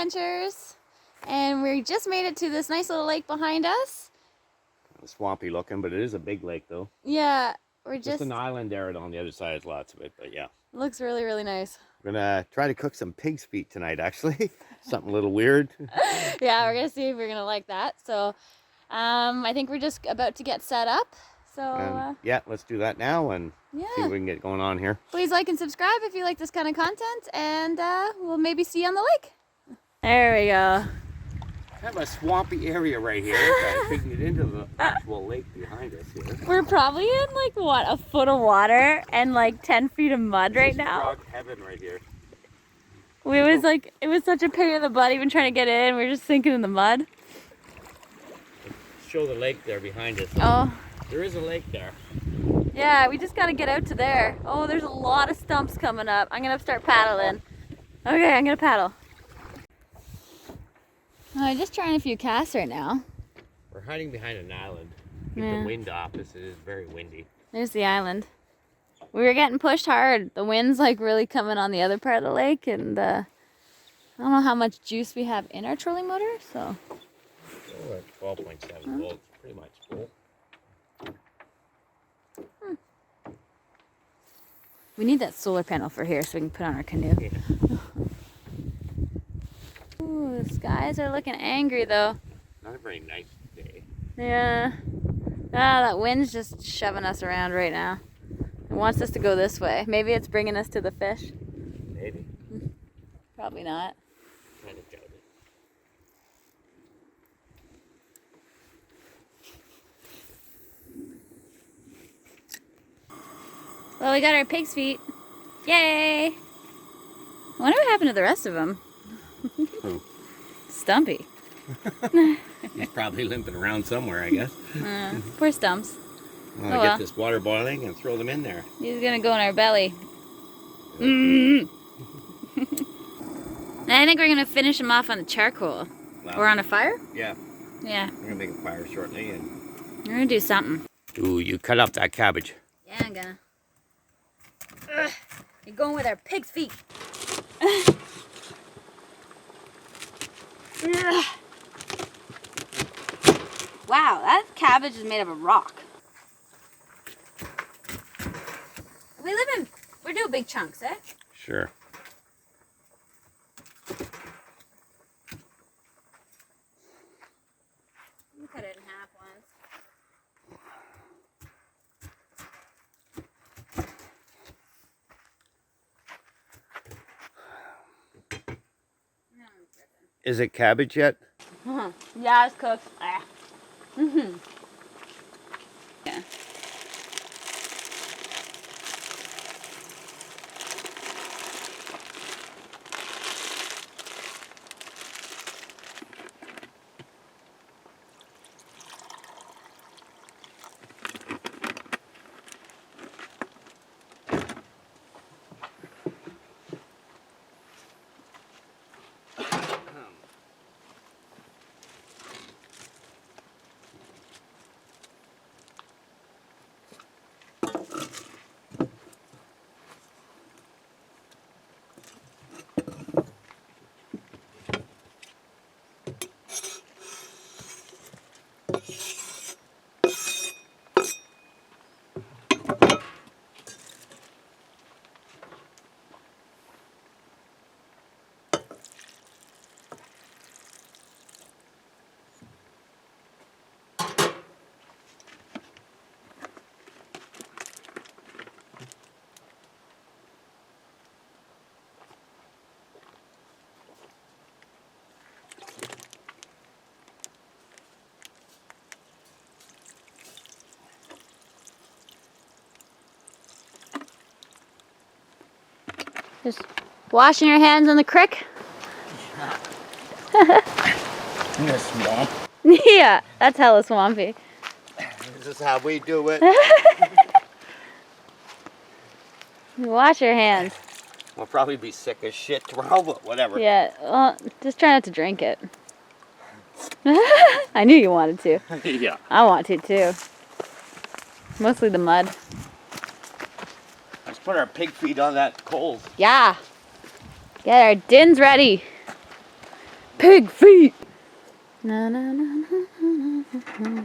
Adventures, and we just made it to this nice little lake behind us. Swampy looking, but it is a big lake though. Yeah, we're just an island there, and on the other side is lots of it, but yeah. Looks really, really nice. We're gonna try to cook some pig's feet tonight, actually. Something a little weird. Yeah, we're gonna see if we're gonna like that. So I think we're just about to get set up. So yeah, let's do that now and see what we can get going on here. Please like and subscribe if you like this kind of content, and we'll maybe see you on the lake. There we go. Kind of a swampy area right here. Taking it into the actual lake behind us here. We're probably in like what, a foot of water and like 10 feet of mud right now. Frog heaven right here. It was such a pain in the butt even trying to get in. We're just sinking in the mud. Show the lake there behind us. Oh. There is a lake there. Yeah, we just gotta get out to there. Oh, there's a lot of stumps coming up. I'm gonna start paddling. Okay, I'm gonna paddle. I'm just trying a few casts right now. We're hiding behind an island. Keep the wind off. This is very windy. There's the island. We were getting pushed hard. The wind's like really coming on the other part of the lake, and I don't know how much juice we have in our trolling motor, so. We're at 12.7 volts, pretty much full. We need that solar panel for here so we can put on our canoe. Yeah. Ooh, the skies are looking angry though. Not a very nice day. Yeah. Ah, that wind's just shoving us around right now. It wants us to go this way. Maybe it's bringing us to the fish. Maybe. Probably not. Kind of doubt it. Well, we got our pig's feet. Yay! I wonder what happened to the rest of them. Who? Stumpy. He's probably limping around somewhere, I guess. Poor Stumps. I'll get this water boiling and throw them in there. He's gonna go in our belly. And I think we're gonna finish him off on the charcoal. Wow. Or on a fire? Yeah. Yeah. We're gonna make a fire shortly, and We're gonna do something. ooh, you cut up that cabbage. Yeah, I'm gonna. Ugh, you're going with our pig's feet. Wow, that cabbage is made of a rock. We're doing big chunks, eh? Sure. We cut it in half once. Is it cabbage yet? Yeah, it's cooked. Ah. Yeah. Just washing your hands in the creek. In the swamp. Yeah, that's hella swampy. This is how we do it. Wash your hands. We'll probably be sick as shit tomorrow, but whatever. Yeah, well, just try not to drink it. I knew you wanted to. Yeah. I want to too. Mostly the mud. Let's put our pig feet on that coals. Yeah. Get our dins ready. Pig feet. Na, na, na, na, na, na, na.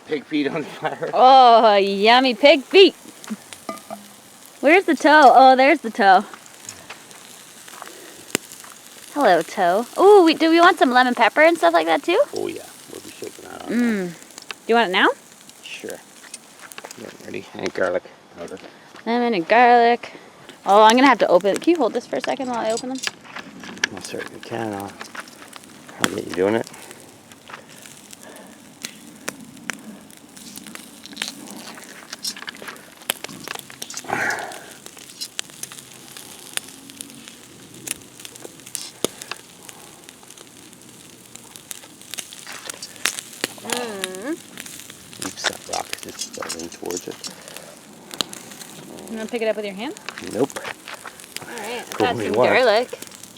Pig feet on fire. Oh, yummy pig feet. Where's the toe? Oh, there's the toe. Hello, toe. Oh, do we want some lemon pepper and stuff like that too? Oh yeah, we'll be shaking that on. Do you want it now? Sure. Getting ready. And garlic powder. Lemon and garlic. Oh, I'm gonna have to open it. Can you hold this for a second while I open them? I certainly can. I'll get you doing it. Oops, that rock is just building towards it. You wanna pick it up with your hand? Nope. Alright, Cool, got me some what? garlic.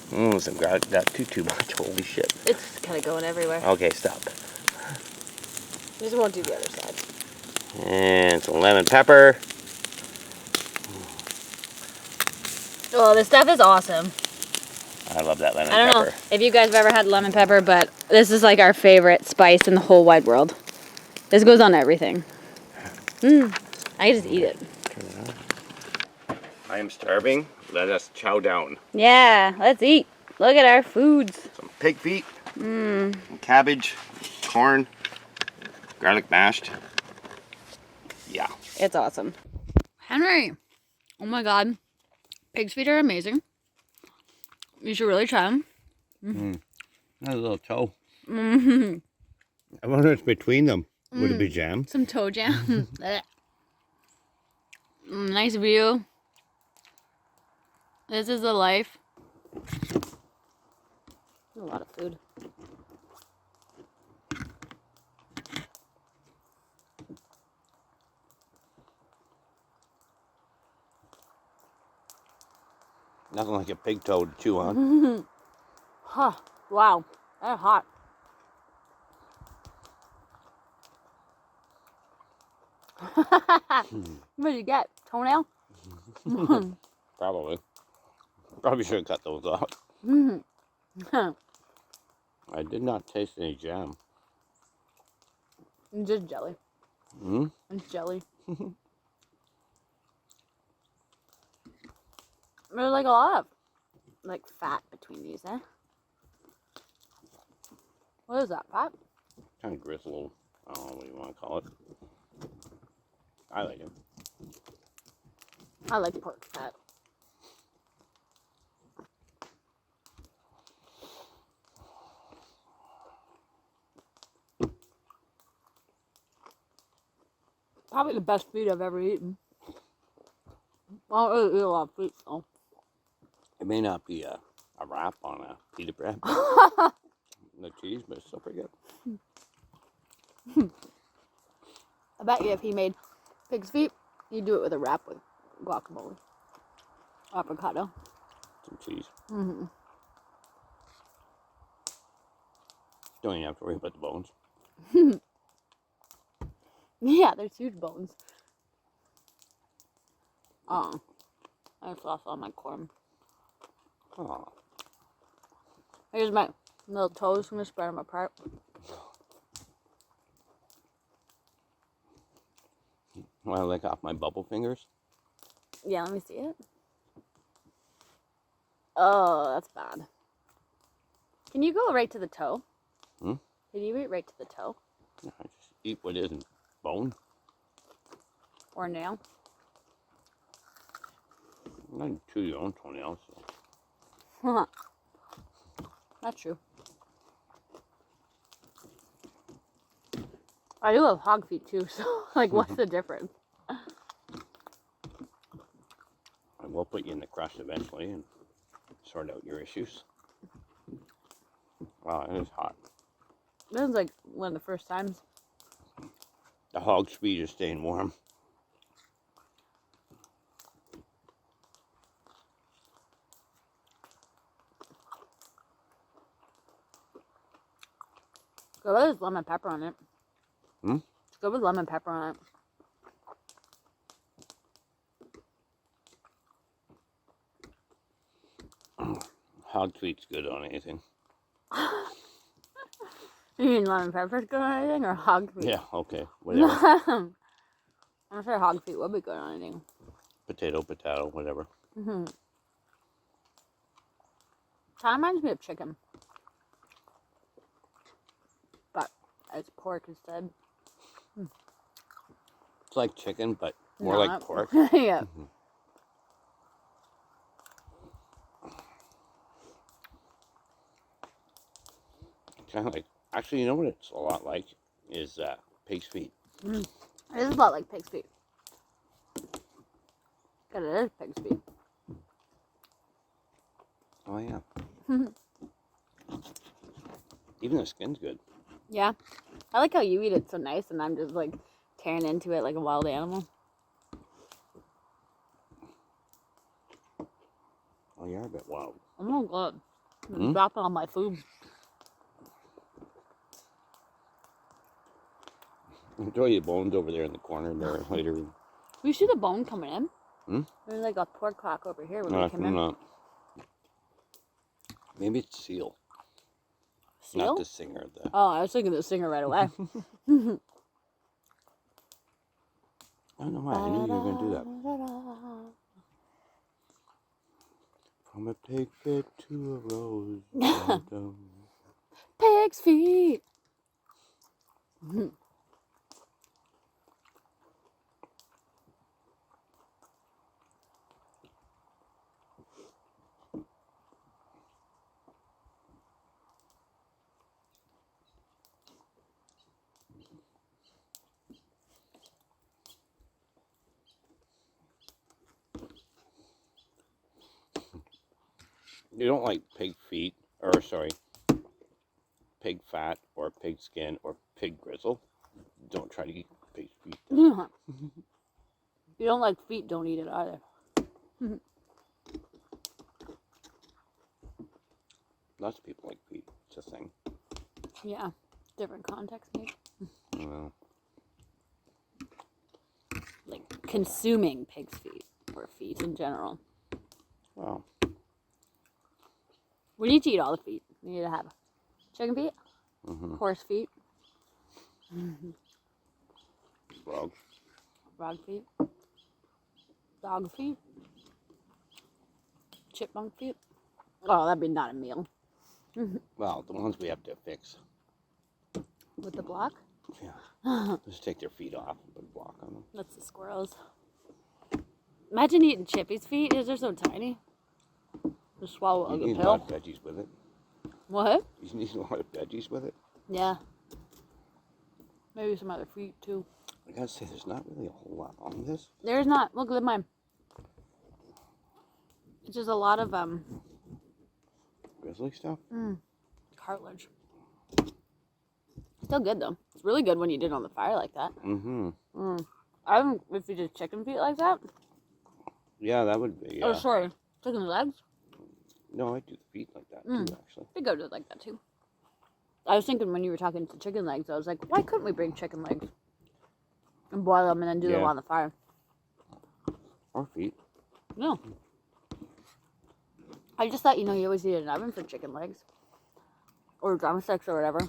Some garlic. That too much. Holy shit. It's kind of going everywhere. Okay, stop. Just won't do the other side. And some lemon pepper. Oh, this stuff is awesome. I love that lemon I don't pepper. know if you guys have ever had lemon pepper, but this is like our favorite spice in the whole wide world. This goes on everything. I just eat it. I am starving. Let us chow down. Yeah, let's eat. Look at our foods. Some pig feet. Cabbage, corn, garlic mashed. Yeah. It's awesome. Henry, oh my God, pig's feet are amazing. You should really try them. That's a little toe. I wonder what's between them. Would it be jam? Some toe jam. Nice view. This is the life. A lot of food. Nothing like a pig toe to chew on. Huh. Wow. They're hot. What did you get? Toenail? Probably. Probably should have cut those off. I did not taste any jam. Just jelly. It's jelly. There's like a lot of like fat between these, eh? What is that, fat? Kind of gristle. I don't know what you want to call it. I like it. I like pork fat. Probably the best feet I've ever eaten. I don't really eat a lot of feet, so. It may not be a wrap on a pita bread. The cheese, but it's still pretty good. I bet you if he made pig's feet, he'd do it with a wrap with guacamole. Avocado. Some cheese. Don't even have to worry about the bones. Yeah, there's huge bones. Oh, I just lost all my corn. Oh. Here's my little toes. I'm gonna spread them apart. Want to lick off my bubble fingers? Yeah, let me see it. Oh, that's bad. Can you go right to the toe? Can you eat right to the toe? No, I just eat what isn't bone. Or nail? I'm not chew your own toenails. Huh. That's true. I do have hog feet too, so like what's the difference? I will put you in the crush eventually and sort out your issues. Wow, it is hot. This is like one of the first times. The hog's feet are staying warm. Go with lemon pepper on it. Hmm? Go with lemon pepper on it. Hog feet's good on anything. You mean lemon pepper's good on anything or hog feet? Yeah, okay, whatever. I'm sure hog feet would be good on anything. Potato, whatever. Mm-hmm. Kind of reminds me of chicken. But it's pork instead. It's like chicken, but more like pork. Yeah. Mm-hmm. Kind of like, actually, you know what it's a lot like? Is pig's feet. It is a lot like pig's feet. Because it is pig's feet. Oh, yeah. Even the skin's good. Yeah. I like how you eat it so nice and I'm just like tearing into it like a wild animal. Oh, you're a bit wild. I'm not good. I'm dropping on my food. Throw your bones over there in the corner there later. You see the bone coming in? Hmm? There's like a pork clock over here when No, we came in. not. Maybe it's seal. Seal? Not the singer. Oh, I was thinking the singer right away. I don't know why. I knew you were going to do that. From a pig fit to a rose. Pig's feet. You don't like pig feet, or sorry, pig fat, or pig skin, or pig gristle. Don't try to eat pig feet. You don't like feet, don't eat it either. Lots of people like feet. It's a thing. Yeah. Different context, maybe. Well, Like consuming pig's feet or feet in general. well. We need to eat all the feet. We need to have chicken feet, horse feet, Frog. frog feet, dog feet, chipmunk feet. Oh, that'd be not a meal. Well, the ones we have to fix. With the block? Yeah. Just take their feet off and put a block on them. That's the squirrels. Imagine eating Chippy's feet. They're so tiny. Just swallow You like a need a pill. lot of veggies with it. What? You need a lot of veggies with it. Yeah. Maybe some other feet too. I gotta say, there's not really a whole lot on this. There's not. Look at mine. It's just a lot of Grizzly stuff? cartilage. Still good though. It's really good when you did it on the fire like that. I don't. If you did chicken feet like that. Yeah, that would be. Oh, sorry, chicken legs. No, I do the feet like that too, actually. We go do it like that too. I was thinking when you were talking to chicken legs, I was like, why couldn't we bring chicken legs and boil them and then do them on the fire? Or feet. No. I just thought, you always need an oven for chicken legs. Or drumsticks or whatever.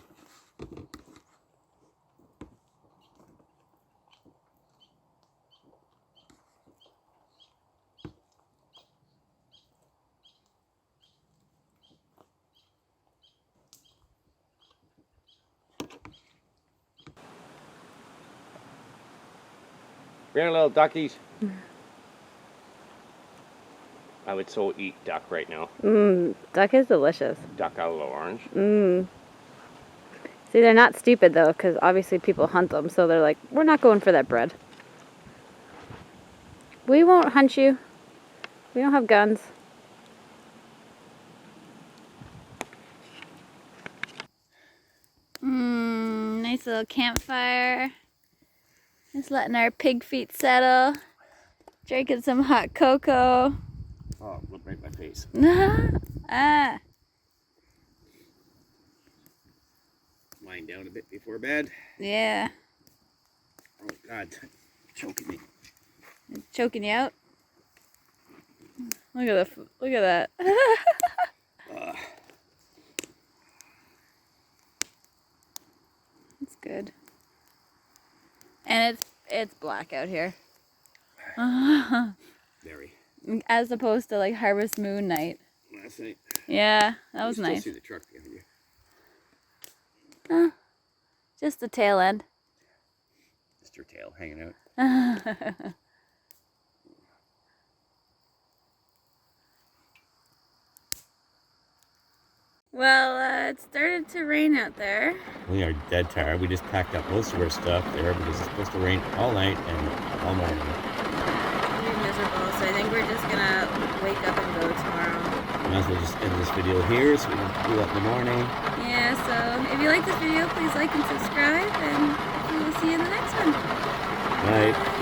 Here, little duckies. I would so eat duck right now. Duck is delicious. Duck out of the orange. See, they're not stupid though, because obviously people hunt them, so they're like, we're not going for that bread. We won't hunt you. We don't have guns. Nice little campfire. Just letting our pig feet settle. Drinking some hot cocoa. Oh, look right in my face. Ah. Lying down a bit before bed. Yeah. Oh God, choking me. It's choking you out. Look at that. It's good. And it's black out here. Very. As opposed to like Harvest Moon night. Last night. Yeah, that was You nice. still see the truck behind you. Just the tail end. Just her tail hanging out. Well, it started to rain out there. We are dead tired. We just packed up most of our stuff there because it's supposed to rain all night and all morning. Pretty miserable, so I think we're just gonna wake up and go tomorrow. Might as well just end this video here so we can do that in the morning. Yeah, so if you like this video, please like and subscribe, and we will see you in the next one. Night.